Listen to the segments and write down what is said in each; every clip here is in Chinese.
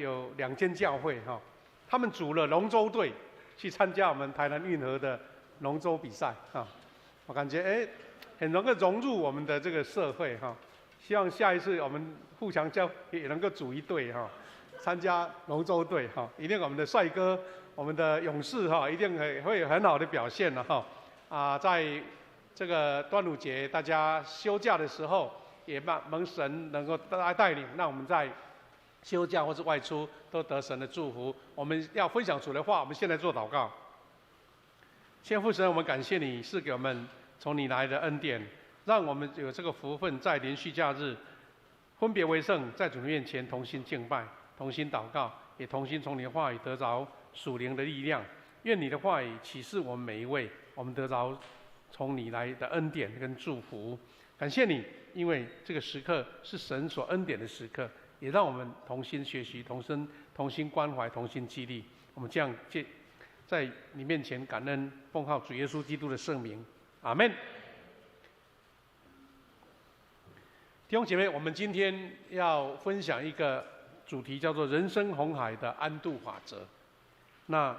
有2间教会哈，他们组了龙舟队去参加我们台南运河的龙舟比赛哈。我感觉很能够融入我们的这个社会哈。希望下一次我们富强教也能够组一队哈，参加龙舟队哈，一定我们的帅哥、我们的勇士哈，一定会有很好的表现了哈。在这个端午节大家休假的时候，也蒙神能够带领，让我们在休假或是外出都得神的祝福。我们要分享主的话，我们现在做祷告。先父神，我们感谢你赐给我们从你来的恩典，让我们有这个福分，在连续假日分别为圣，在主的面前同心敬拜、同心祷告，也同心从你的话语得着属灵的力量。愿你的话语启示我们每一位，我们得着从你来的恩典跟祝福。感谢你，因为这个时刻是神所恩典的时刻，也让我们同心学习、同心关怀、同心激励。我们这样在你面前感恩，奉靠主耶稣基督的圣名，阿们。弟兄姐妹，我们今天要分享一个主题，叫做人生红海的安度法则。那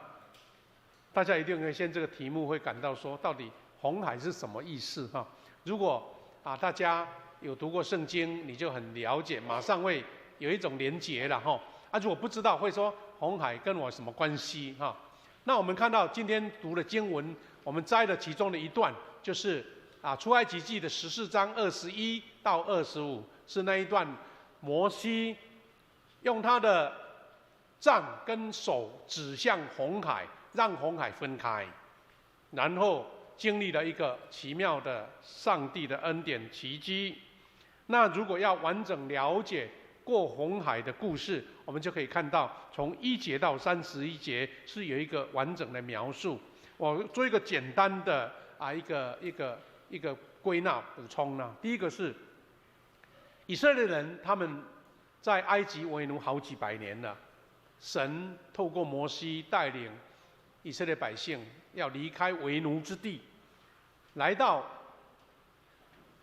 大家一定会先这个题目会感到说，到底红海是什么意思哈？如果大家有读过圣经，你就很了解，马上会有一种连结了哈。如果不知道，会说红海跟我什么关系哈？那我们看到今天读的经文，我们摘了其中的一段，就是出埃及记的14章21到25，是那一段摩西用他的杖跟手指向红海，让红海分开，然后经历了一个奇妙的上帝的恩典奇迹。那如果要完整了解过红海的故事，我们就可以看到从1节到31节是有一个完整的描述。我做一个简单的一个归纳补充呢。第一个是以色列人他们在埃及为奴好几百年了，神透过摩西带领以色列百姓要离开为奴之地，来到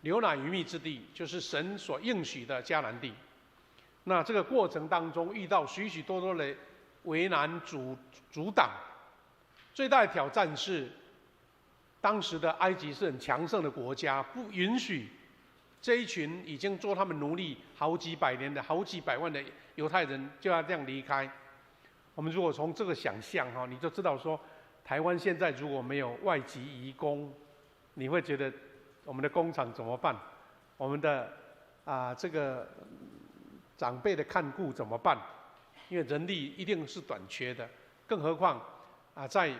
流奶与蜜之地，就是神所应许的迦南地。那这个过程当中遇到许许多多的为难阻挡，最大的挑战是当时的埃及是很强盛的国家，不允许这一群已经做他们奴隶好几百年的好几百万的犹太人就要这样离开。我们如果从这个想象你就知道说，台湾现在如果没有外籍移工，你会觉得我们的工厂怎么办？我们的这个长辈的看顾怎么办？因为人力一定是短缺的，更何况在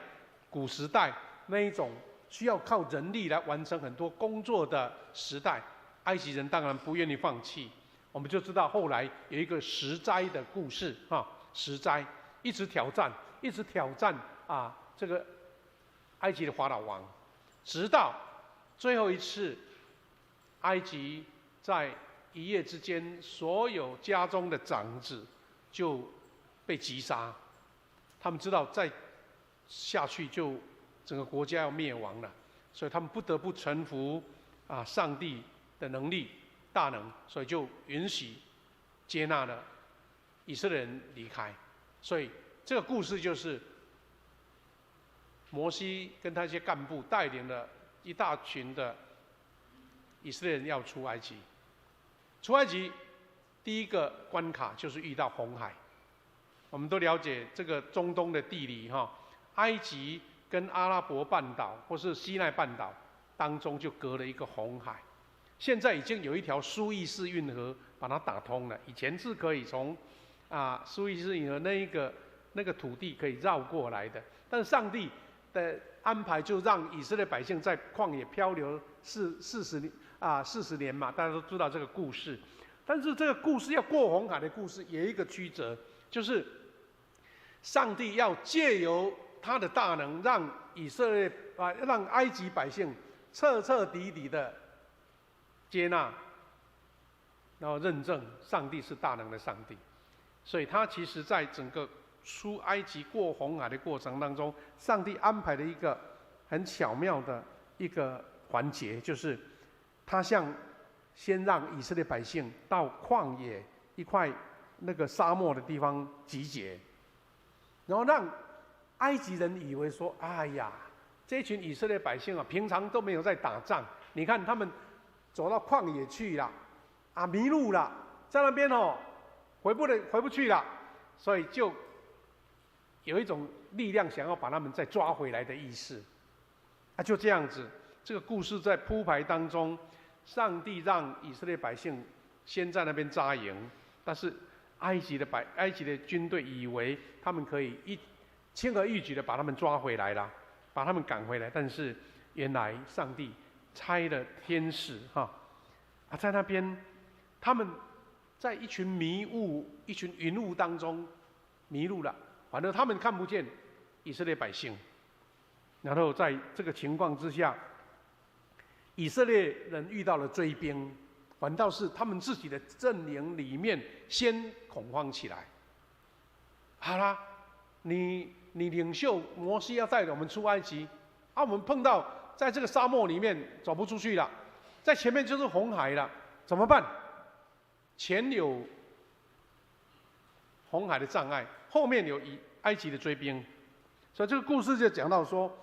古时代那一种需要靠人力来完成很多工作的时代，埃及人当然不愿意放弃。我们就知道后来有一个10灾的故事10灾一直挑战这个埃及的法老王，直到最后一次，埃及在一夜之间，所有家中的长子就被击杀。他们知道再下去就整个国家要灭亡了，所以他们不得不臣服上帝的能力大能，所以就允许接纳了以色列人离开。所以这个故事就是摩西跟他一些干部带领了一大群的以色列人要出埃及。出埃及第一个关卡就是遇到红海。我们都了解这个中东的地理埃及跟阿拉伯半岛或是西奈半岛当中就隔了一个红海。现在已经有一条苏伊士运河把它打通了，以前是可以从苏伊士运河那个土地可以绕过来的，但是上帝的安排就让以色列百姓在旷野漂流40年嘛，大家都知道这个故事。但是这个故事要过红海的故事也有一个曲折，就是上帝要借由他的大能，让让埃及百姓彻彻底底的接纳，然后认证上帝是大能的上帝。所以他其实在整个出埃及过红海的过程当中，上帝安排了一个很巧妙的一个环节，就是他先让以色列百姓到旷野一块那个沙漠的地方集结，然后让埃及人以为说：哎呀，这群以色列百姓啊，平常都没有在打仗，你看他们走到旷野去了，啊，迷路了，在那边哦，回不去了，所以就有一种力量想要把他们再抓回来的意思。啊，就这样子，这个故事在铺排当中，上帝让以色列百姓先在那边扎营，但是埃及的军队以为他们可以轻而易举的把他们抓回来了，把他们赶回来，但是原来上帝差了天使在那边，他们在一群云雾当中迷路了，反正他们看不见以色列百姓。然后在这个情况之下，以色列人遇到了追兵，反倒是他们自己的阵营里面先恐慌起来。好啦，你领袖摩西要带着我们出埃及，我们碰到在这个沙漠里面走不出去了，在前面就是红海了，怎么办？前有红海的障碍，后面有埃及的追兵，所以这个故事就讲到说，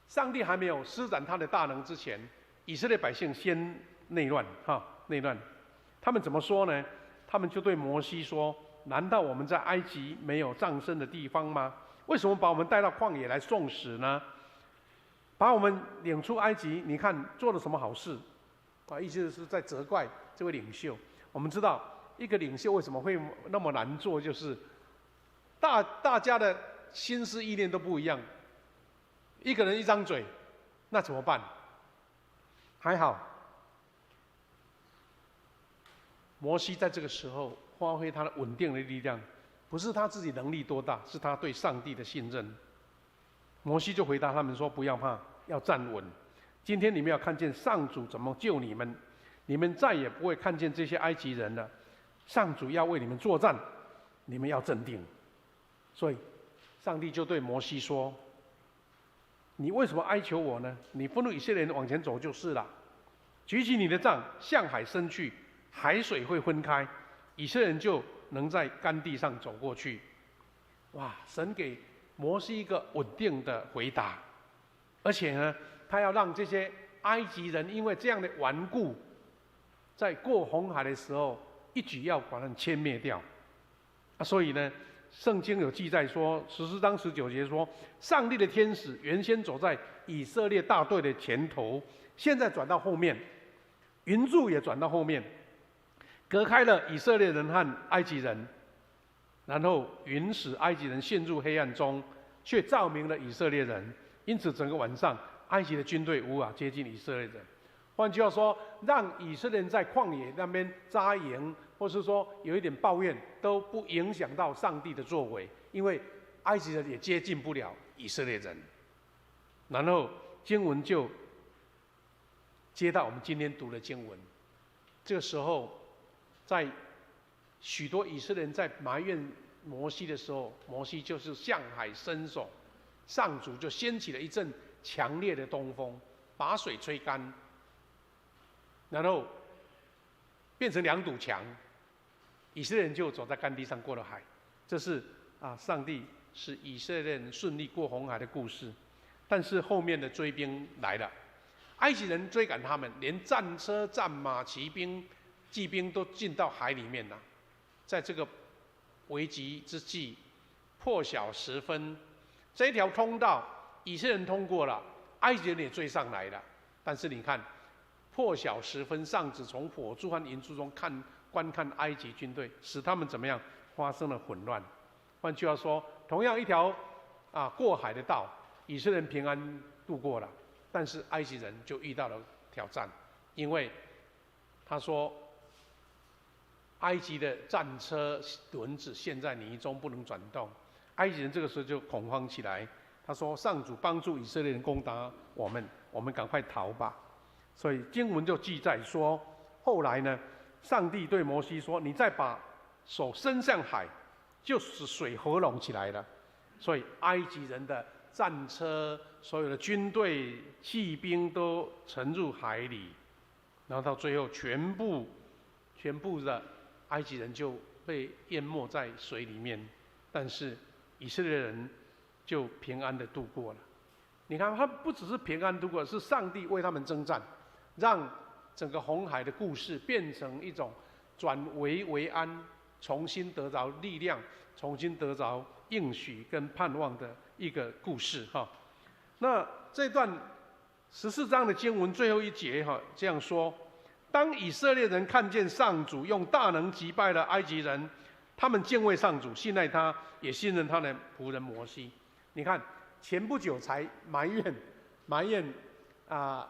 上帝还没有施展他的大能之前，以色列百姓先内乱，内乱。他们怎么说呢？他们就对摩西说：难道我们在埃及没有葬身的地方吗？为什么把我们带到旷野来送死呢？把我们领出埃及，你看做了什么好事？意思是在责怪这位领袖。我们知道，一个领袖为什么会那么难做，就是大家的心思意念都不一样。一个人一张嘴，那怎么办？还好，摩西在这个时候发挥他的稳定的力量，不是他自己能力多大，是他对上帝的信任。摩西就回答他们说：不要怕，要站稳。今天你们要看见上主怎么救你们，你们再也不会看见这些埃及人了。上主要为你们作战，你们要镇定。所以，上帝就对摩西说：你为什么哀求我呢？你吩咐以色列人往前走就是了。举起你的杖，向海伸去，海水会分开，以色列人就能在干地上走过去。哇！神给摩西一个稳定的回答，而且呢，他要让这些埃及人因为这样的顽固，在过红海的时候，一举要把他们歼灭掉。所以呢，圣经有记载说，14章19节说，上帝的天使原先走在以色列大队的前头，现在转到后面，云柱也转到后面，隔开了以色列人和埃及人，然后云使埃及人陷入黑暗中，却照明了以色列人。因此，整个晚上，埃及的军队无法接近以色列人。换句话说，让以色列人在旷野那边扎营，或是说有一点抱怨，都不影响到上帝的作为，因为埃及人也接近不了以色列人。然后经文就接到我们今天读的经文。这个时候，在许多以色列人在埋怨摩西的时候，摩西就是向海伸手，上主就掀起了一阵强烈的东风，把水吹干。然后变成2堵墙，以色列人就走在干地上过了海。这是上帝使以色列人顺利过红海的故事。但是后面的追兵来了，埃及人追赶他们，连战车、战马、骑兵、骑兵都进到海里面了。在这个危急之际，破晓时分，这条通道以色列人通过了，埃及人也追上来了。但是你看，破晓时分，上主从火柱和云柱中观看埃及军队，使他们怎么样？发生了混乱。换句话说，同样一条过海的道，以色列人平安度过了，但是埃及人就遇到了挑战，因为他说，埃及的战车轮子陷在泥中不能转动，埃及人这个时候就恐慌起来。他说：上主帮助以色列人攻打我们，我们赶快逃吧。所以经文就记载说，后来呢，上帝对摩西说：你再把手伸向海，就使水合拢起来了。所以埃及人的战车、所有的军队、骑兵都沉入海里，然后到最后全部的埃及人就被淹没在水里面，但是以色列人就平安的度过了。你看，他不只是平安度过，是上帝为他们征战，让整个红海的故事变成一种转危为安，重新得着力量，重新得着应许跟盼望的一个故事哈。那这段14章的经文最后一节哈这样说：当以色列人看见上主用大能击败了埃及人，他们敬畏上主，信赖他，也信任他的仆人摩西。你看，前不久才埋怨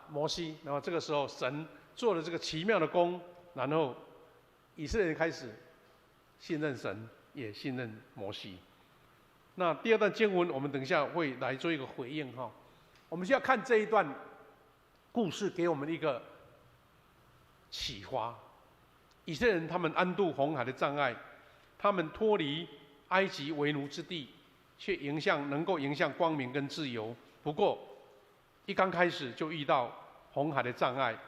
摩西，然后这个时候神做了这个奇妙的工，然后以色列人开始信任神，也信任摩西。那第二段经文，我们等一下会来做一个回应哈。我们需要看这一段故事，给我们一个启发。以色列人他们安度红海的障碍，他们脱离埃及为奴之地，却能够迎向光明跟自由。不过，一刚开始就遇到红海的障碍，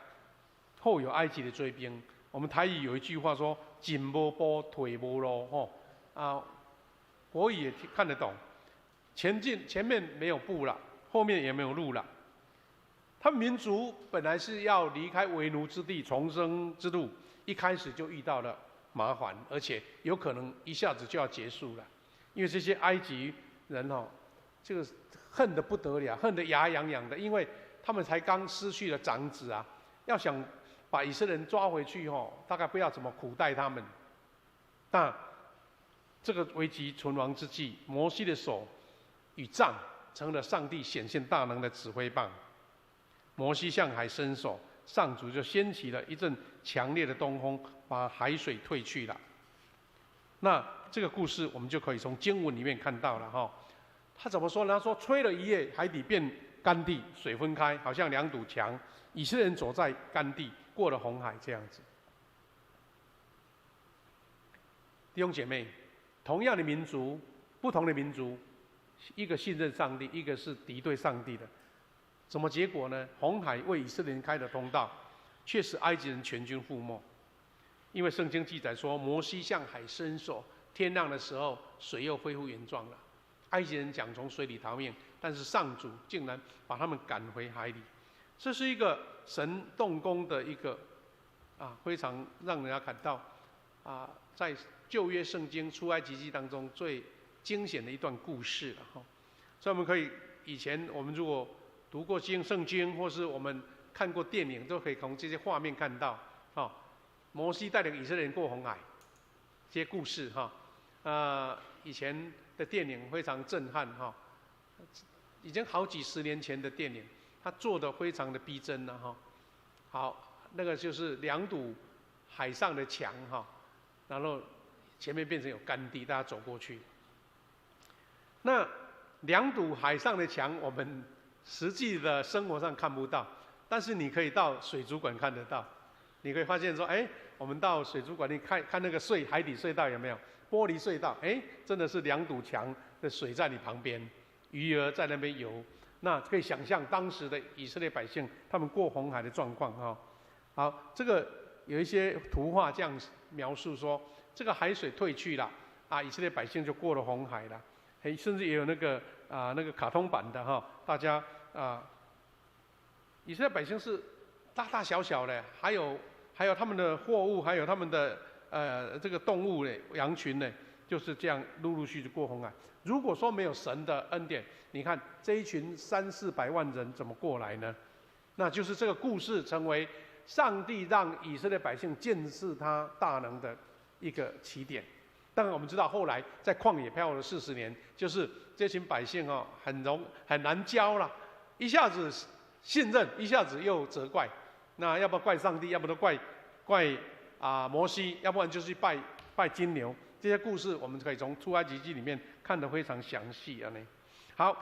后有埃及的追兵。我们台语有一句话说：“进无步，退无路。”国语也看得懂。前面没有步了，后面也没有路了。他们民族本来是要离开为奴之地，重生之路，一开始就遇到了麻烦，而且有可能一下子就要结束了。因为这些埃及人这个恨得不得了，恨得牙痒痒的，因为他们才刚失去了长子啊，要想把以色列人抓回去大概不要怎么苦待他们。但这个危急存亡之际，摩西的手与杖成了上帝显现大能的指挥棒。摩西向海伸手，上主就掀起了一阵强烈的东风，把海水退去了。那这个故事我们就可以从经文里面看到了他怎么说呢？他说：“吹了一夜，海底变干地，水分开，好像两堵墙。以色列人走在干地，过了红海，这样子。”弟兄姐妹，同样的民族，不同的民族，一个信任上帝，一个是敌对上帝的。什么结果呢？红海为以色列人开了通道，却使埃及人全军覆没。因为圣经记载说，摩西向海伸手，天亮的时候，水又恢复原状了。埃及人想从水里逃命，但是上主竟然把他们赶回海里。这是一个神动工的一个非常让人家感到在旧约圣经出埃及记当中最惊险的一段故事了所以我们可以以前我们如果读过圣经，或是我们看过电影，都可以从这些画面看到摩西带领以色列人过红海这些故事以前的电影非常震撼已经好几十年前的电影，他做的非常的逼真了好，那个就是两堵海上的墙然后前面变成有干地，大家走过去。那两堵海上的墙，我们实际的生活上看不到，但是你可以到水族馆看得到。你可以发现说，我们到水族馆，你看那个海底隧道有没有玻璃隧道？真的是两堵墙的水在你旁边，鱼儿在那边游。那可以想象当时的以色列百姓他们过红海的状况好，这个有一些图画这样描述说，这个海水退去了以色列百姓就过了红海了。甚至也有那个卡通版的大家以色列百姓是大大小小的，还有他们的货物，还有他们的这个动物呢，羊群呢，就是这样陆陆续续过红海。如果说没有神的恩典，你看这一群300-400万人怎么过来呢？那就是这个故事成为上帝让以色列百姓见识他大能的一个起点。当然我们知道后来在旷野漂了40年，就是这群百姓很难教了，一下子信任，一下子又责怪。那要不怪上帝，要不都怪摩西，要不然就是拜金牛。这些故事我们可以从出埃及记里面看得非常详细好，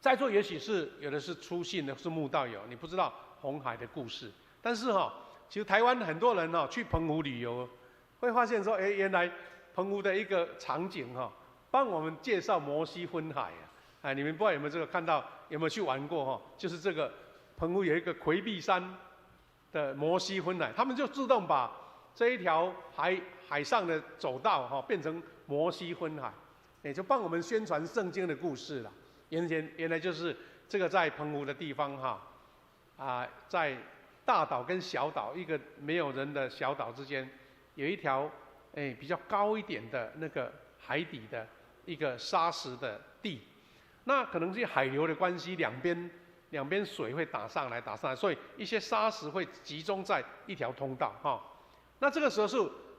在座也许是有的是初信的，是慕道友，你不知道红海的故事。但是其实台湾很多人去澎湖旅游，会发现说，原来澎湖的一个场景帮我们介绍摩西分海你们不知道有没有这个看到，有没有去玩过就是这个澎湖有一个魁壁山的摩西分海，他们就自动把这一条海上的走道哈，变成摩西分海，也就帮我们宣传圣经的故事了。原来就是这个在澎湖的地方哈，在大岛跟小岛一个没有人的小岛之间，有一条比较高一点的那个海底的一个沙石的地。那可能是海流的关系，两边水会打上来，所以一些沙石会集中在一条通道哈。那这个时候是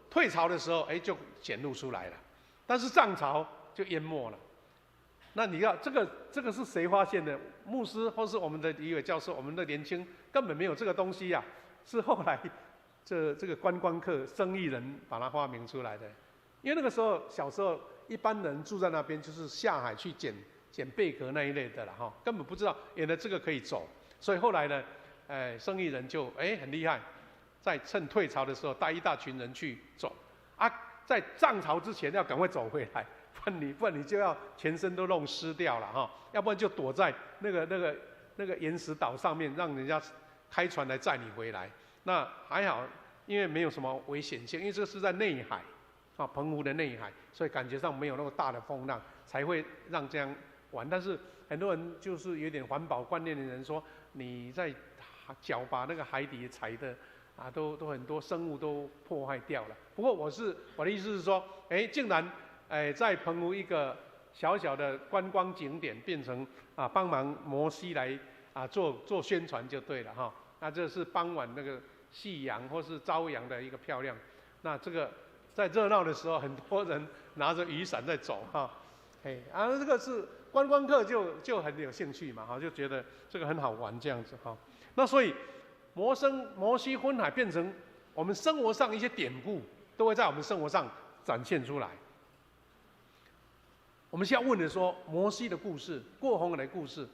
退潮的时候，就显露出来了，但是涨潮就淹没了。那你要这个是谁发现的？牧师或是我们的李伟教授，我们的年轻根本没有这个东西呀，是后来这个观光客、生意人把它发明出来的。因为那个时候小时候一般人住在那边，就是下海去捡贝壳那一类的了哈，根本不知道原来这个可以走，所以后来呢，生意人就很厉害，在趁退潮的时候带一大群人去走，在涨潮之前要赶快走回来，不然你就要全身都弄湿掉了哈，要不然就躲在那个岩石岛上面，让人家开船来载你回来。那还好，因为没有什么危险性，因为这是在内海澎湖的内海，所以感觉上没有那么大的风浪，才会让这样玩。但是很多人就是有点环保观念的人说，你在脚把那个海底踩的都很多生物都破坏掉了。不过我的意思是说，竟然在澎湖一个小小的观光景点，变成帮忙摩西来做宣传就对了哈。那这是傍晚那个夕阳或是朝阳的一个漂亮。那这个在热闹的时候，很多人拿着雨伞在走哈。这个是观光客就很有兴趣嘛哈，就觉得这个很好玩这样子哈。那所以摩西分海变成我们生活上一些典故，都会在我们生活上展现出来。我们现在问的说，摩西的故事，过红海的故事，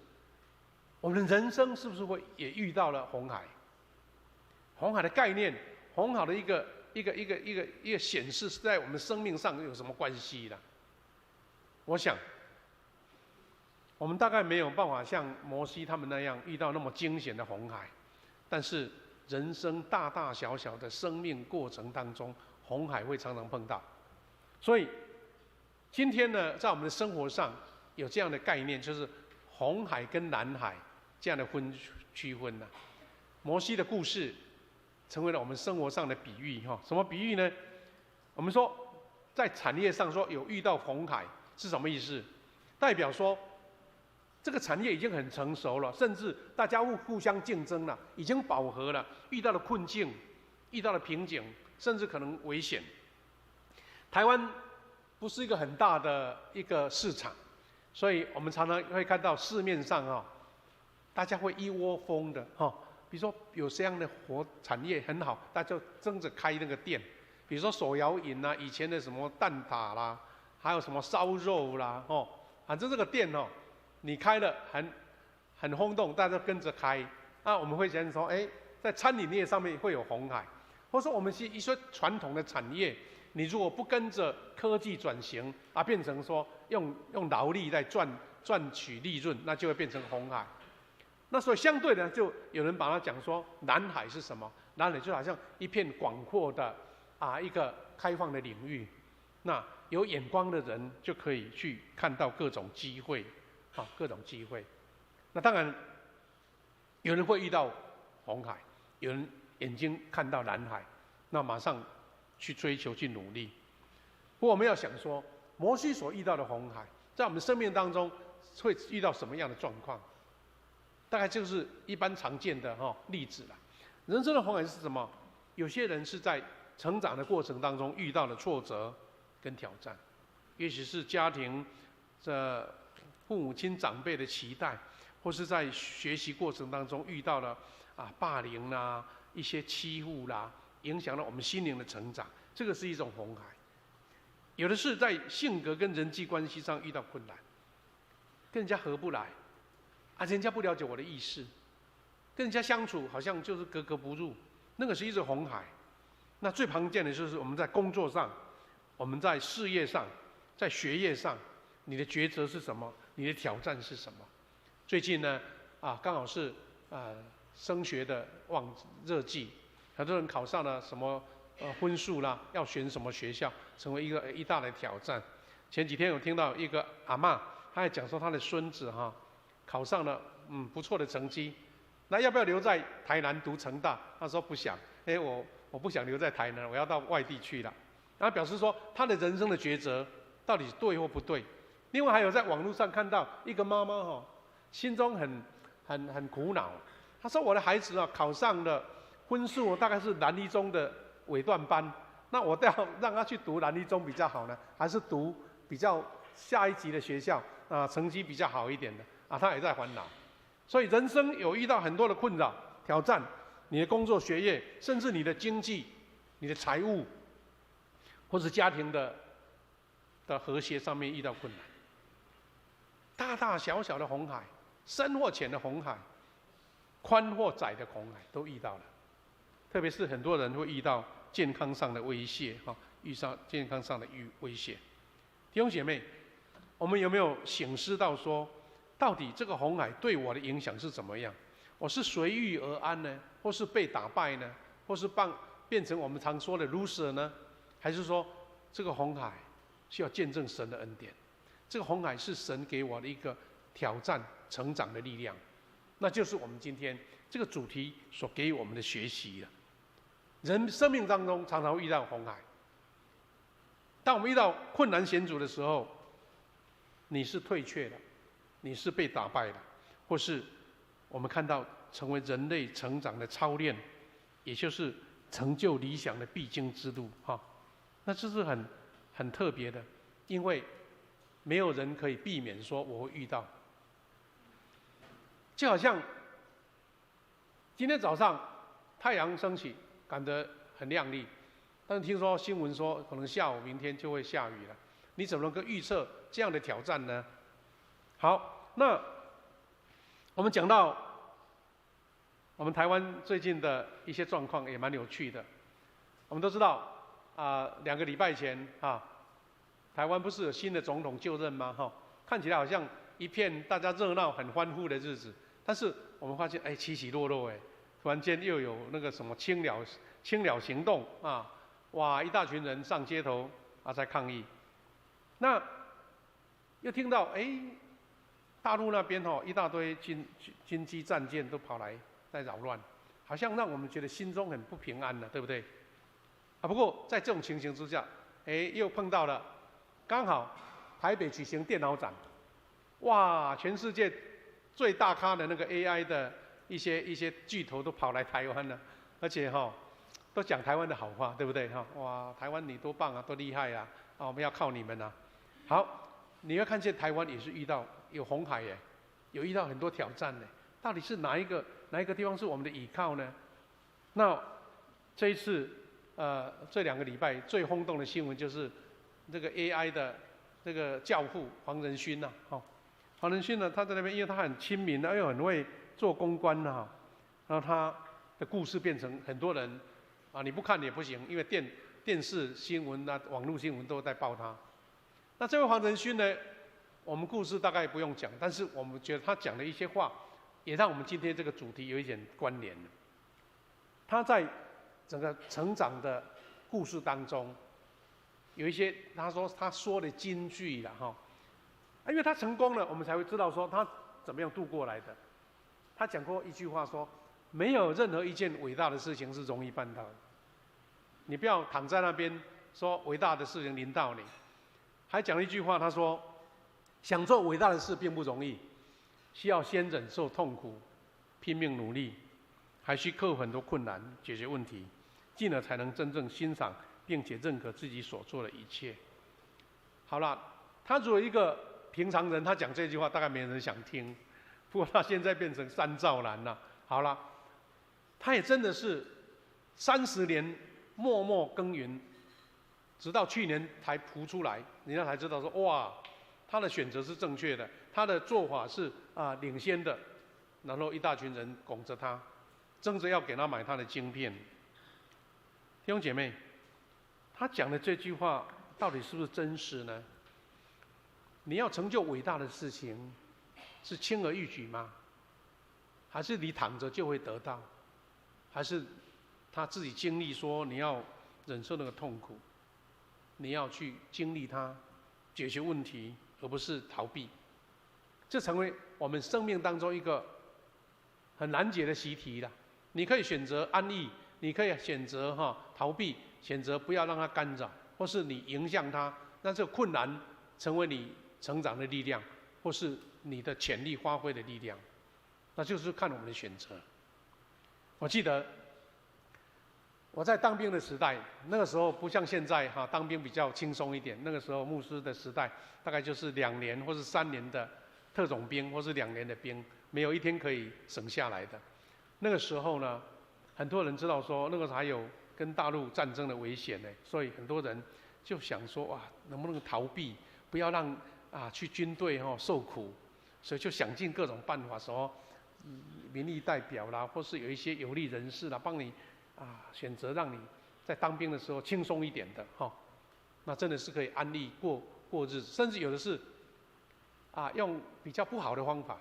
我们的人生是不是会也遇到了红海？红海的概念，红海的一个显示是在我们生命上有什么关系呢？我想，我们大概没有办法像摩西他们那样遇到那么惊险的红海，但是人生大大小小的生命过程当中，红海会常常碰到。所以今天呢，在我们的生活上有这样的概念，就是红海跟蓝海这样的区分呢。摩西的故事成为了我们生活上的比喻哈。什么比喻呢？我们说在产业上说有遇到红海是什么意思？代表说这个产业已经很成熟了，甚至大家互相竞争了，已经饱和了，遇到了困境，遇到了瓶颈，甚至可能危险。台湾不是一个很大的一个市场，所以我们常常会看到市面上大家会一窝蜂的比如说有这样的产业很好，大家就争着开那个店。比如说手摇饮啦，以前的什么蛋挞啦，还有什么烧肉啦，反正这个店你开了很轰动，大家跟着开。那我们会想说，在餐饮业上面会有红海，或者说我们是一些传统的产业，你如果不跟着科技转型变成说用劳力来赚取利润，那就会变成红海。那所以相对的，就有人把它讲说蓝海是什么？蓝海就好像一片广阔的一个开放的领域，那有眼光的人就可以去看到各种机会，各种机会。那当然有人会遇到红海，有人眼睛看到蓝海，那马上去追求去努力。不过我们要想说，摩西所遇到的红海，在我们生命当中会遇到什么样的状况？大概就是一般常见的例子了。人生的红海是什么？有些人是在成长的过程当中遇到了挫折跟挑战，也许是家庭父母亲长辈的期待，或是在学习过程当中遇到了霸凌啦、一些欺负啦，影响了我们心灵的成长，这个是一种红海。有的是在性格跟人际关系上遇到困难，跟人家合不来，人家不了解我的意思，跟人家相处好像就是格格不入，那个是一种红海。那最常见的就是我们在工作上，我们在事业上，在学业上，你的抉择是什么？你的挑战是什么？最近呢，刚好是升学的热季，很多人考上了什么分数啦，要选什么学校，成为一大的挑战。前几天有听到一个阿嬷，她还讲说她的孙子考上了不错的成绩，那要不要留在台南读成大？他说不想，我不想留在台南，我要到外地去了。然后表示说他的人生的抉择到底对或不对。另外还有在网络上看到一个妈妈心中很苦恼，她说我的孩子考上了分数大概是南一中的尾段班，那我都要让他去读南一中比较好呢，还是读比较下一级的学校成绩比较好一点的他也在烦恼。所以人生有遇到很多的困扰挑战，你的工作学业，甚至你的经济、你的财务，或是家庭的和谐上面遇到困难。大大小小的红海，深或浅的红海，宽或窄的红海都遇到了。特别是很多人会遇到健康上的威胁遇上健康上的威胁。弟兄姐妹，我们有没有省思到说，到底这个红海对我的影响是怎么样？我是随遇而安呢，或是被打败呢，或是变成我们常说的 loser 呢？还是说这个红海需要见证神的恩典？这个红海是神给我的一个挑战、成长的力量，那就是我们今天这个主题所给予我们的学习了。人生命当中常常会遇到红海，当我们遇到困难险阻的时候，你是退却的，你是被打败的，或是我们看到成为人类成长的操练，也就是成就理想的必经之路那这是很特别的，因为没有人可以避免说我会遇到。就好像今天早上太阳升起，感得很亮丽，但是听说新闻说可能下午明天就会下雨了，你怎么能够预测这样的挑战呢？好，那我们讲到我们台湾最近的一些状况也蛮有趣的。我们都知道2个礼拜前台湾不是有新的总统就任吗？看起来好像一片大家热闹、很欢呼的日子，但是我们发现起起落落突然间又有那个什么青鸟行动哇，一大群人上街头在抗议。那又听到大陆那边一大堆军机战舰都跑来在扰乱，好像让我们觉得心中很不平安了，对不对？不过在这种情形之下，又碰到了刚好台北举行电脑展，哇，全世界最大咖的那个 AI 的一些巨头都跑来台湾了，而且都讲台湾的好话，对不对哇，台湾你多棒多厉害我们要靠你们好，你会看见台湾也是遇到有红海有遇到很多挑战到底是哪一个地方是我们的依靠呢？那这一次这2个礼拜最轰动的新闻就是这个 AI 的这个教父黄仁勋黄仁勋呢，他在那边，因为他很亲民又很会做公关然后他的故事变成很多人你不看也不行，因为电视新闻网络新闻都在报他。那这位黄仁勋呢，我们故事大概不用讲，但是我们觉得他讲的一些话，也让我们今天这个主题有一点关联。他在整个成长的故事当中，有一些他说的金句因为他成功了，我们才会知道说他怎么样度过来的。他讲过一句话说，没有任何一件伟大的事情是容易办到的。你不要躺在那边说伟大的事情临到你。还讲了一句话，他说，想做伟大的事并不容易，需要先忍受痛苦，拼命努力，还需克服很多困难，解决问题，进而才能真正欣赏并且认可自己所做的一切。好了，他作为一个平常人，他讲这句话大概没人想听，不过他现在变成3兆男了。好了，他也真的是30年默默耕耘，直到去年才浮出来，人家才知道说哇，他的选择是正确的，他的做法是领先的，然后一大群人拱着他，争着要给他买他的晶片。弟兄姐妹，他讲的这句话到底是不是真实呢？你要成就伟大的事情，是轻而易举吗？还是你躺着就会得到？还是他自己经历说你要忍受那个痛苦，你要去经历它，解决问题，而不是逃避。这成为我们生命当中一个很难解的习题了。你可以选择安逸，你可以选择逃避，选择不要让它干扰，或是你迎向它，让这个困难成为你成长的力量，或是你的潜力发挥的力量，那就是看我们的选择。我记得我在当兵的时代，那个时候不像现在当兵比较轻松一点。那个时候牧师的时代，大概就是2年或是3年的特种兵，或是2年的兵，没有一天可以省下来的。那个时候呢，很多人知道说那个时候还有跟大陆战争的危险呢，所以很多人就想说哇，能不能逃避，不要让去军队受苦，所以就想尽各种办法说，民意代表啦，或是有一些有利人士啦，帮你选择让你在当兵的时候轻松一点的那真的是可以安利过日子，甚至有的是用比较不好的方法，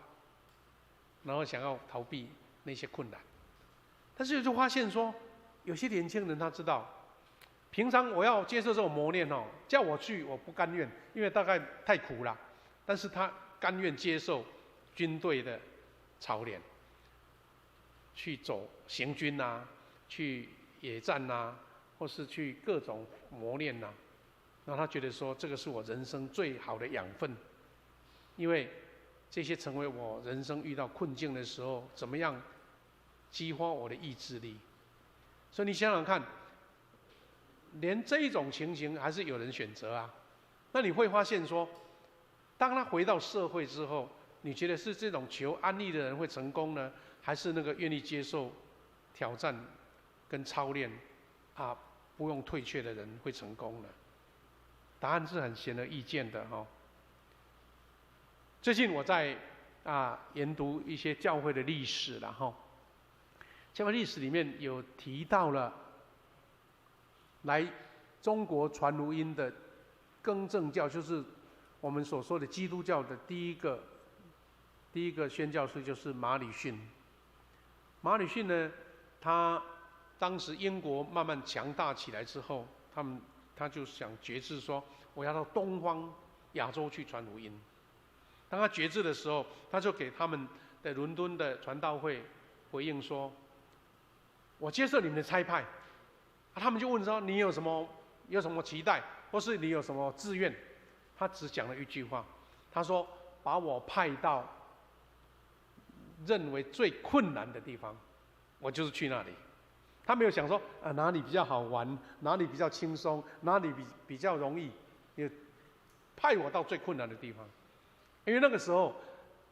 然后想要逃避那些困难。但是就发现说，有些年轻人他知道，平常我要接受这种磨练叫我去我不甘愿，因为大概太苦了，但是他甘愿接受军队的操练，去走行军去野战或是去各种磨练那他觉得说这个是我人生最好的养分，因为这些成为我人生遇到困境的时候，怎么样激发我的意志力。所以你想想看，连这一种情形还是有人选择那你会发现说，当他回到社会之后，你觉得是这种求安逸的人会成功呢，还是那个愿意接受挑战跟操练不用退却的人会成功呢？答案是很显而易见的最近我在研读一些教会的历史教会历史里面有提到了来中国传福音的更正教，就是我们所说的基督教的第一个宣教士，就是马礼逊。马礼逊呢，他当时英国慢慢强大起来之后，他就想决志说，我要到东方亚洲去传福音。当他决志的时候，他就给他们的伦敦的传道会回应说，我接受你们的差派。他们就问说，你有什么期待，或是你有什么志愿？他只讲了一句话，他说，把我派到认为最困难的地方，我就是去那里。他没有想说哪里比较好玩，哪里比较轻松，哪里比较容易，也派我到最困难的地方。因为那个时候，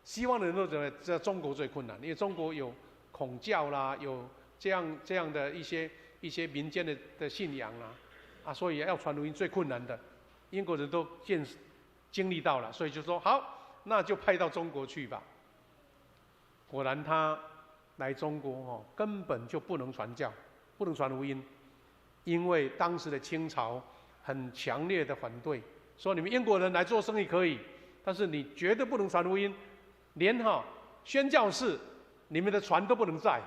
西方人都认为在中国最困难，因为中国有孔教啦，有这样的一些民间的信仰所以要传福音最困难的，英国人都经历到了，所以就说好，那就派到中国去吧。果然他来中国根本就不能传教，不能传福音，因为当时的清朝很强烈的反对，说你们英国人来做生意可以，但是你绝对不能传福音，连宣教士你们的船都不能载。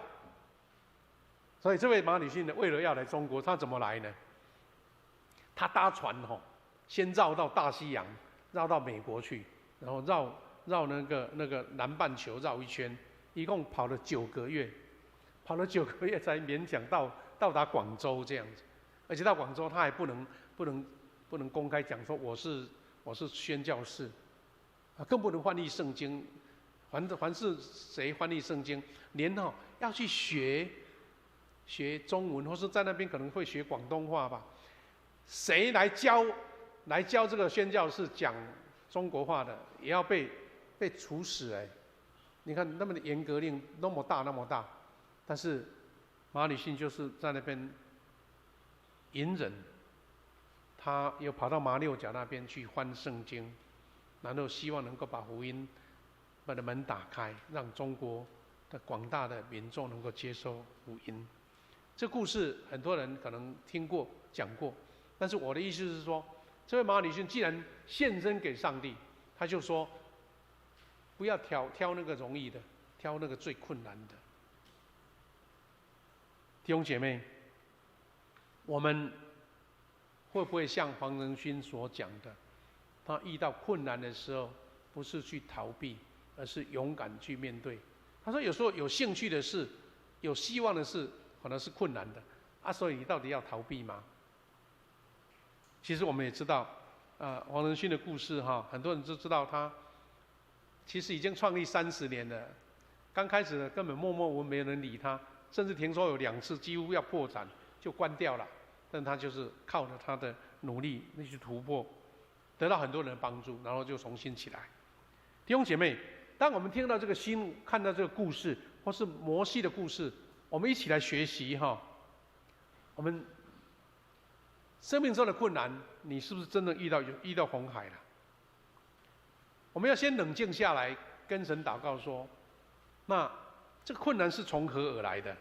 所以这位马礼逊呢，为了要来中国，他怎么来呢？他搭船先绕到大西洋，绕到美国去，然后绕那个南半球绕一圈，一共跑了9个月，跑了9个月才勉强到达广州这样子。而且到广州他还不能公开讲说我是宣教士，更不能翻译圣经。凡是谁翻译圣经，连要去学中文，或是在那边可能会学广东话吧。谁来教这个宣教士讲中国话的，也要被处死你看那么的严格令，那么大，但是马礼逊就是在那边隐忍，他又跑到马六甲那边去翻圣经，然后希望能够把福音把门打开，让中国的广大的民众能够接受福音。这故事很多人可能听过讲过，但是我的意思是说，这位马礼逊既然献身给上帝，他就说不要挑那个容易的，挑那个最困难的。弟兄姐妹，我们会不会像黄仁勋所讲的，他遇到困难的时候，不是去逃避，而是勇敢去面对。他说有时候有兴趣的事、有希望的事，可能是困难的啊，所以你到底要逃避吗？其实我们也知道，黄仁勋的故事哈，很多人都知道他其实已经创立30年了。刚开始呢，根本默默无闻，没有人理他，甚至听说有2次几乎要破产，就关掉了。但他就是靠着他的努力去突破，得到很多人的帮助，然后就重新起来。弟兄姐妹，当我们听到这个新看到这个故事，或是摩西的故事，我们一起来学习哈。我们生命中的困难，你是不是真的遇到红海了？我们要先冷静下来，跟神祷告说：那这个困难是从何而来的？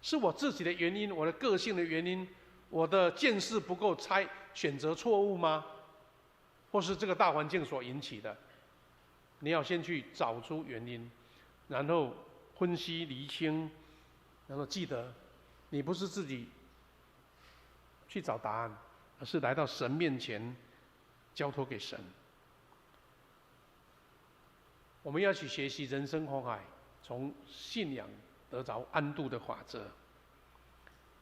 是我自己的原因，我的个性的原因，我的见识不够选择错误吗？或是这个大环境所引起的？你要先去找出原因，然后分析厘清，然后记得，你不是自己去找答案，而是来到神面前，交托给神。我们要去学习人生红海，从信仰得着安度的法则。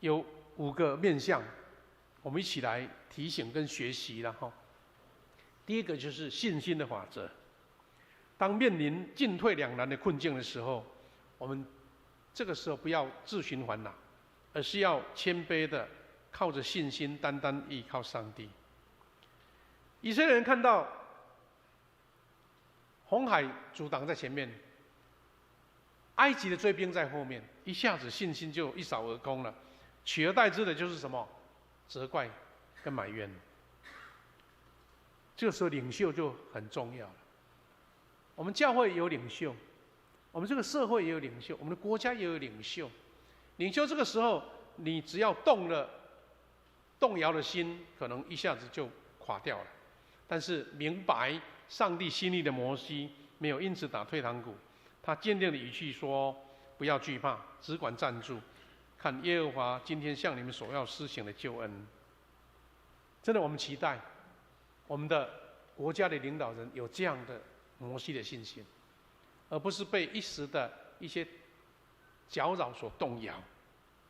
有5个面向，我们一起来提醒跟学习了哈。第一个就是信心的法则。当面临进退两难的困境的时候，我们这个时候不要自寻烦恼，而是要谦卑的靠着信心，单单依靠上帝。以色列人看到红海阻挡在前面，埃及的追兵在后面，一下子信心就一扫而空了，取而代之的就是什么？责怪跟埋怨。这个时候领袖就很重要了。我们教会有领袖，我们这个社会也有领袖，我们的国家也有领袖。领袖这个时候，你只要动摇的心，可能一下子就垮掉了。但是明白上帝心意的摩西，没有因此打退堂鼓，他坚定的语气说：不要惧怕，只管站住，看耶和华今天向你们所要施行的救恩。真的，我们期待我们的国家的领导人有这样的摩西的信心，而不是被一时的一些搅扰所动摇。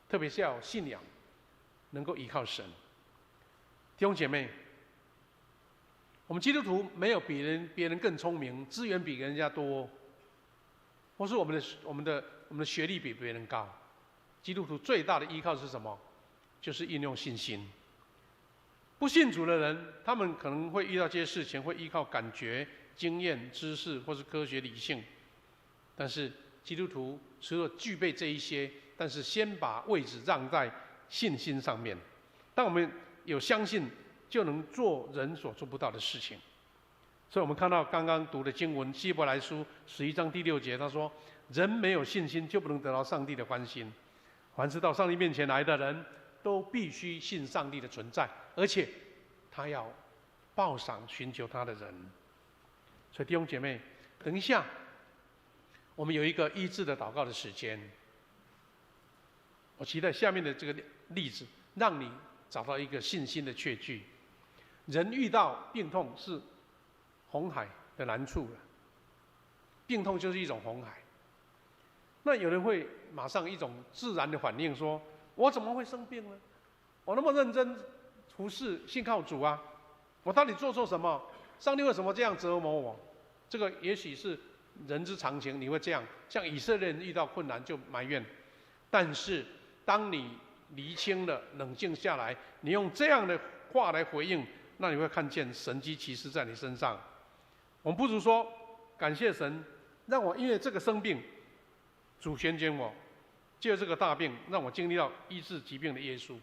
特别是要有信仰，能够依靠神。弟兄姐妹，我们基督徒没有比别人更聪明，资源比人家多，或是我们的学历比别人高。基督徒最大的依靠是什么？就是运用信心。不信主的人，他们可能会遇到这些事情，会依靠感觉、经验、知识或是科学理性。但是基督徒除了具备这一些，但是先把位置让在信心上面。当我们有相信，就能做人所做不到的事情。所以我们看到刚刚读的经文，希伯来书11章第6节，他说：人没有信心，就不能得到上帝的欢心。凡是到上帝面前来的人，都必须信上帝的存在，而且他要报赏寻求他的人。所以弟兄姐妹，等一下我们有一个医治的祷告的时间。我期待下面的这个例子，让你找到一个信心的确据。人遇到病痛是红海的难处了，病痛就是一种红海。那有人会马上一种自然的反应说：我怎么会生病呢？我那么认真服侍信靠主啊，我到底做错什么？上帝为什么这样折磨我？这个也许是人之常情，你会这样，像以色列人遇到困难就埋怨。但是当你厘清了、冷静下来，你用这样的话来回应，那你会看见神迹奇事在你身上。我们不如说感谢神，让我因为这个生病，主选拣我，借着这个大病，让我经历到医治疾病的耶稣。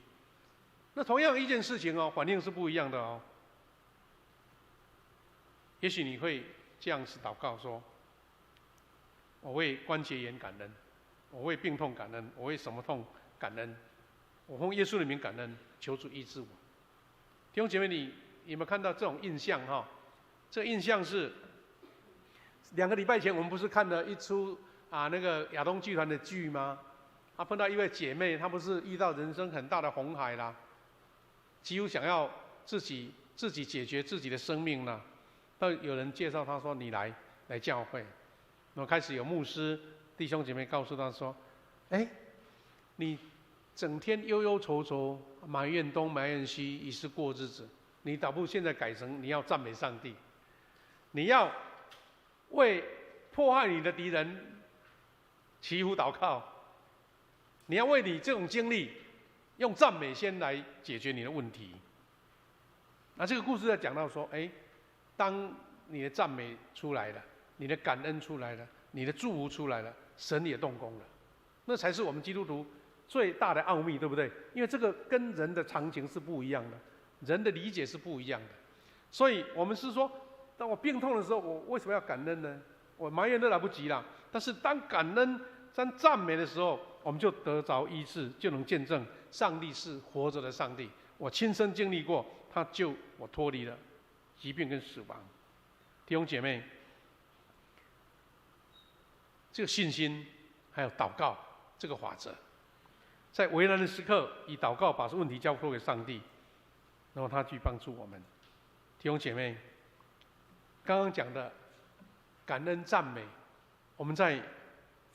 那同样一件事情哦，反应是不一样的哦。也许你会这样子祷告说：我为关节炎感恩，我为病痛感恩，我为什么痛感恩，我奉耶稣的名感恩，求主医治我。弟兄姐妹，你有没有看到这种印象哈？这个印象是2个礼拜前我们不是看了一出那个亚东剧团的剧吗？碰到一位姐妹，她不是遇到人生很大的红海啦，几乎想要自己解决自己的生命呢。到有人介绍他说：“你来教会。”然后开始有牧师弟兄姐妹告诉他说：“哎，你整天忧忧愁愁，埋怨东埋怨西，以是过日子。你倒不如现在改成你要赞美上帝，你要为迫害你的敌人祈福祷告，你要为你这种经历用赞美先来解决你的问题。”那这个故事在讲到说，哎，当你的赞美出来了，你的感恩出来了，你的祝福出来了，神也动工了，那才是我们基督徒最大的奥秘，对不对？因为这个跟人的常情是不一样的，人的理解是不一样的。所以我们是说，当我病痛的时候，我为什么要感恩呢？我埋怨都来不及了。但是当感恩、当赞美的时候，我们就得着医治，就能见证上帝是活着的上帝。我亲身经历过，他救我脱离了疾病跟死亡。弟兄姐妹，这个信心还有祷告这个法则，在为难的时刻，以祷告把问题交托给上帝，然后他去帮助我们。弟兄姐妹，刚刚讲的感恩赞美，我们在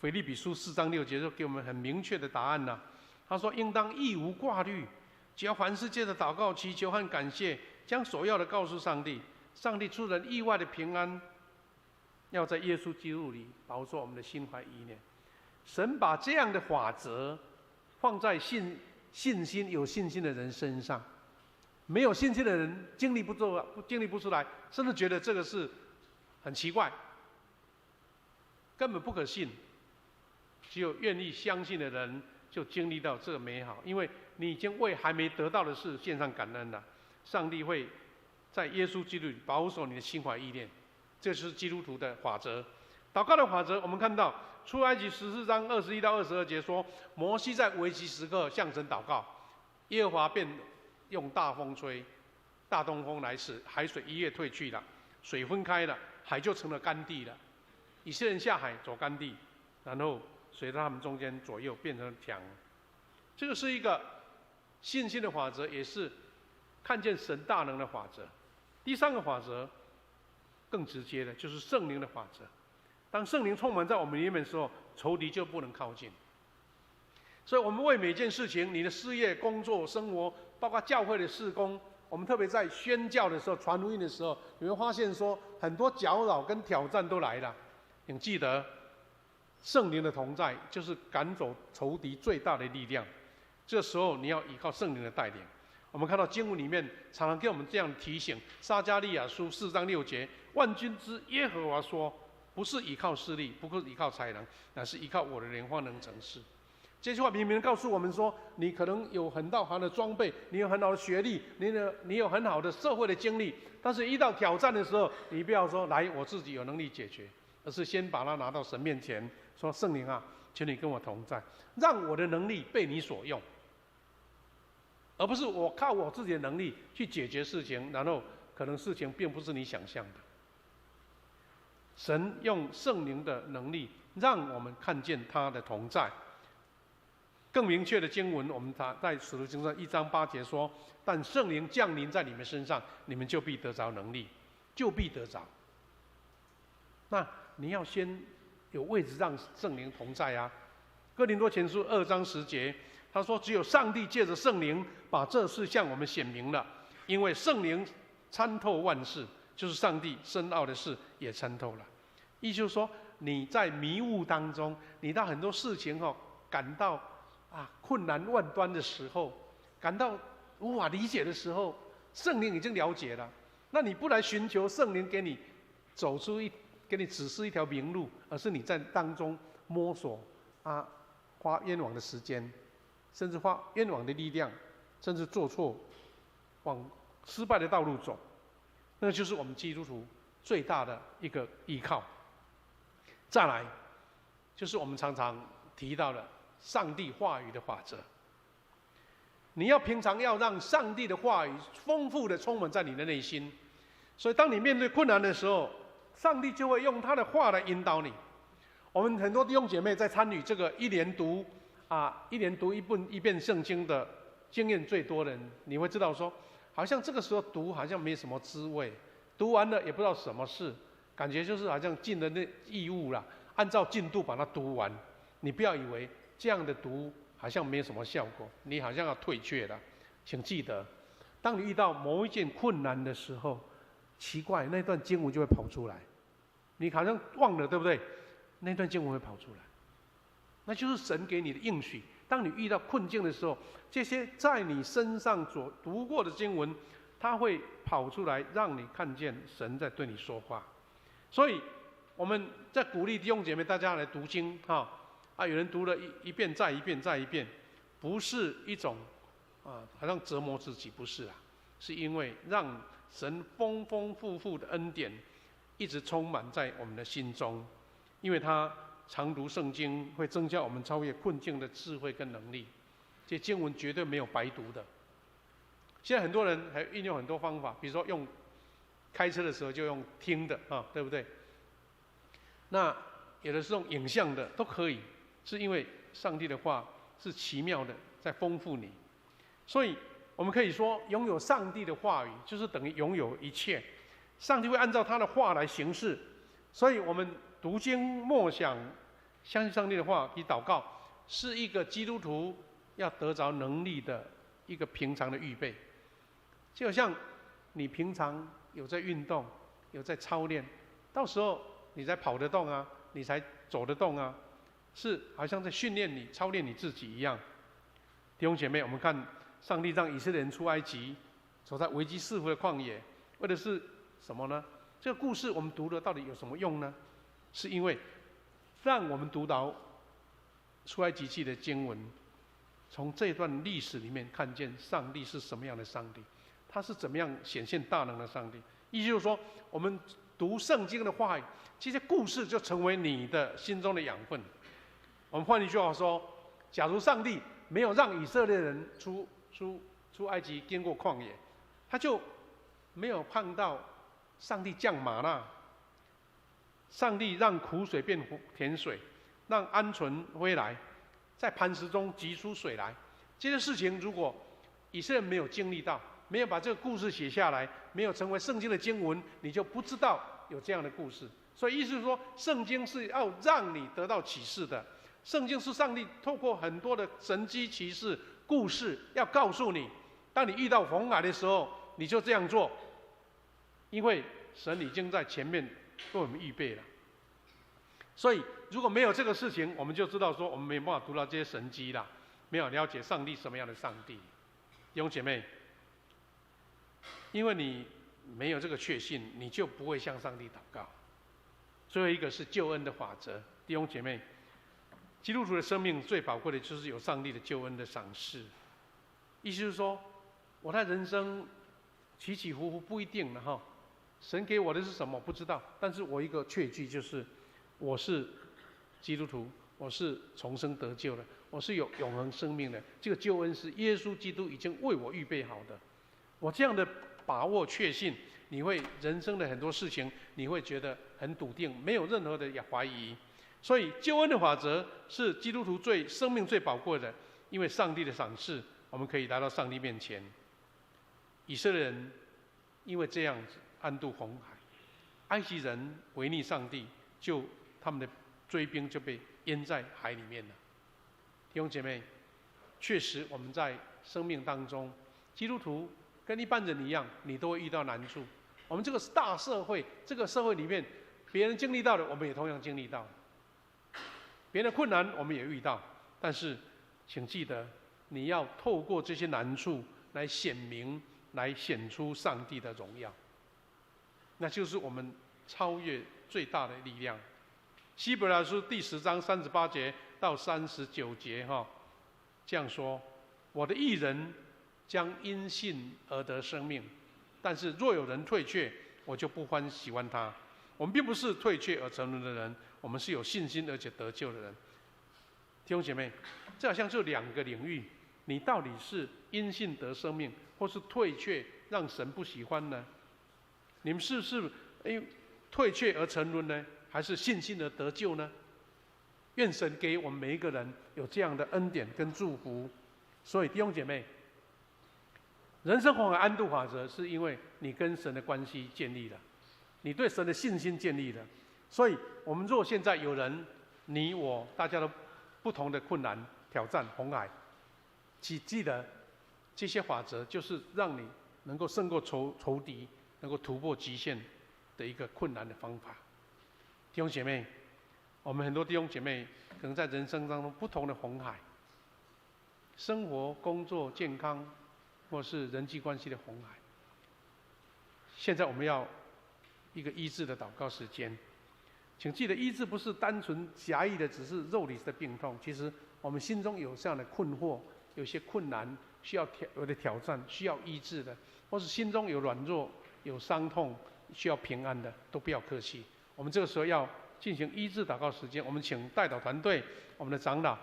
腓立比书4章6节就给我们很明确的答案了。他说：“应当一无挂虑，只要凡事借着祷告、祈求和感谢，将所要的告诉上帝。上帝出人意外的平安，要在耶稣基督里保守我们的心怀意念。”神把这样的法则放在信心有信心的人身上，没有信心的人经历不出来，甚至觉得这个是很奇怪，根本不可信。只有愿意相信的人，就经历到这个美好，因为你已经为还没得到的事献上感恩了。上帝会在耶稣基督里保守你的心怀意念，这是基督徒的法则。祷告的法则，我们看到出埃及14章21到22节说，摩西在危急时刻向神祷告，耶和华便用大风吹，大东风来使海水一夜退去了，水分开了，海就成了干地了。以色列人下海走干地，然后水在他们中间左右变成墙。这个是一个信心的法则，也是看见神大能的法则。第三个法则更直接的，就是圣灵的法则。当圣灵充满在我们里面的时候，仇敌就不能靠近。所以我们为每件事情，你的事业、工作、生活，包括教会的事工，我们特别在宣教的时候、传福音的时候，你会发现说，很多搅扰跟挑战都来了。请记得，圣灵的同在就是赶走仇敌最大的力量。这时候你要依靠圣灵的带领。我们看到经文里面常常给我们这样提醒，撒迦利亚书4章6节，万军之耶和华说，不是依靠势力，不是依靠才能，乃是依靠我的灵方能成事。这句话明明告诉我们说，你可能有很道行的装备，你有很好的学历，你有很好的社会的经历，但是遇到挑战的时候，你不要说来我自己有能力解决，而是先把它拿到神面前，说圣灵啊，请你跟我同在，让我的能力被你所用，而不是我靠我自己的能力去解决事情，然后可能事情并不是你想象的。神用圣灵的能力，让我们看见他的同在。更明确的经文，我们在使徒行传1章8节说：“但圣灵降临在你们身上，你们就必得着能力，就必得着。”那你要先有位置让圣灵同在啊。哥林多前书2章10节，他说：“只有上帝借着圣灵把这事向我们显明了，因为圣灵参透万事，就是上帝深奥的事也参透了。”意思就是说，你在迷雾当中，你到很多事情感到困难万端的时候，感到无法理解的时候，圣灵已经了解了。那你不来寻求圣灵给你给你指示一条明路，而是你在当中摸索花冤枉的时间，甚至花冤枉的力量，甚至做错，往失败的道路走，那就是我们基督徒最大的一个依靠。再来，就是我们常常提到的上帝话语的法则。你要平常要让上帝的话语丰富的充满在你的内心，所以当你面对困难的时候，上帝就会用他的话来引导你。我们很多弟兄姐妹在参与这个一年读一遍圣经的经验最多的人，你会知道说，好像这个时候读好像没什么滋味，读完了也不知道什么事，感觉就是好像尽了那义务啦，按照进度把它读完。你不要以为这样的读好像没有什么效果，你好像要退却了。请记得，当你遇到某一件困难的时候，奇怪，那段经文就会跑出来，你好像忘了，对不对？那段经文会跑出来，那就是神给你的应许。当你遇到困境的时候，这些在你身上所读过的经文，它会跑出来，让你看见神在对你说话。所以我们在鼓励弟兄姐妹大家来读经有人读了一遍再一遍再一遍，不是一种好像折磨自己，不是啊，是因为让神丰丰富富的恩典一直充满在我们的心中，因为他常读圣经会增加我们超越困境的智慧跟能力。这些经文绝对没有白读的。现在很多人还运用很多方法，比如说用开车的时候就用听的对不对？那有的是用影像的都可以，是因为上帝的话是奇妙的，在丰富你。所以我们可以说，拥有上帝的话语，就是等于拥有一切。上帝会按照他的话来行事，所以我们读经默想，相信上帝的话，以祷告，是一个基督徒要得着能力的一个平常的预备。就好像你平常有在运动，有在操练，到时候你才跑得动啊，你才走得动啊，是好像在训练你、操练你自己一样。弟兄姐妹，我们看上帝让以色列人出埃及，走在危机四伏的旷野，为的是什么呢？这个故事我们读了到底有什么用呢？是因为让我们读到出埃及记的经文，从这段历史里面看见上帝是什么样的上帝，他是怎么样显现大能的上帝。意思就是说，我们读圣经的话语，这些故事就成为你的心中的养分。我们换一句话说，假如上帝没有让以色列人出埃及经过旷野，他就没有碰到上帝降玛纳，上帝让苦水变甜水，让鹌鹑飞来，在磐石中挤出水来。这些事情如果以色列人没有经历到，没有把这个故事写下来，没有成为圣经的经文，你就不知道有这样的故事。所以意思是说，圣经是要让你得到启示的。圣经是上帝透过很多的神迹奇事故事，要告诉你，当你遇到红海的时候，你就这样做，因为神已经在前面为我们预备了。所以如果没有这个事情，我们就知道说我们没有办法读到这些神迹啦，没有了解上帝什么样的上帝。弟兄姐妹，因为你没有这个确信，你就不会向上帝祷告。最后一个是救恩的法则。弟兄姐妹，基督徒的生命最宝贵的就是有上帝的救恩的赏赐。意思是说，我的人生起起伏伏不一定了神给我的是什么不知道，但是我一个确据就是，我是基督徒，我是重生得救的，我是有永恒生命的。这个救恩是耶稣基督已经为我预备好的。我这样的把握确信，你会人生的很多事情，你会觉得很笃定，没有任何的怀疑。所以救恩的法则是基督徒生命最宝贵的，因为上帝的赏赐，我们可以来到上帝面前。以色列人因为这样子安渡红海，埃及人违逆上帝，他们的追兵就被淹在海里面了。弟兄姐妹，确实我们在生命当中，基督徒跟一般人一样，你都会遇到难处。我们这个是大社会，这个社会里面，别人经历到的，我们也同样经历到。别人的困难我们也遇到，但是请记得，你要透过这些难处来显明，来显出上帝的荣耀。那就是我们超越最大的力量。希伯来书第10章38节到39节这样说：我的义人将因信而得生命，但是若有人退却，我就不喜欢他。我们并不是退却而沉沦的人，我们是有信心而且得救的人。弟兄姐妹，这好像就两个领域，你到底是因信得生命，或是退却让神不喜欢呢？你们是退却而沉沦呢，还是信心而得救呢？愿神给我们每一个人有这样的恩典跟祝福。所以弟兄姐妹，人生红海安度法则，是因为你跟神的关系建立了，你对神的信心建立了。所以，我们若现在有人，你我大家都不同的困难挑战红海，记得这些法则就是让你能够胜过仇敌，能够突破极限的一个困难的方法。弟兄姐妹，我们很多弟兄姐妹可能在人生当中不同的红海，生活、工作、健康，或是人际关系的红海。现在我们要一个医治的祷告时间，请记得医治不是单纯狭义的，只是肉体的病痛。其实我们心中有这样的困惑，有些困难需要有的挑战需要医治的，或是心中有软弱、有伤痛需要平安的，都不要客气。我们这个时候要进行医治祷告时间，我们请代祷团队、我们的长老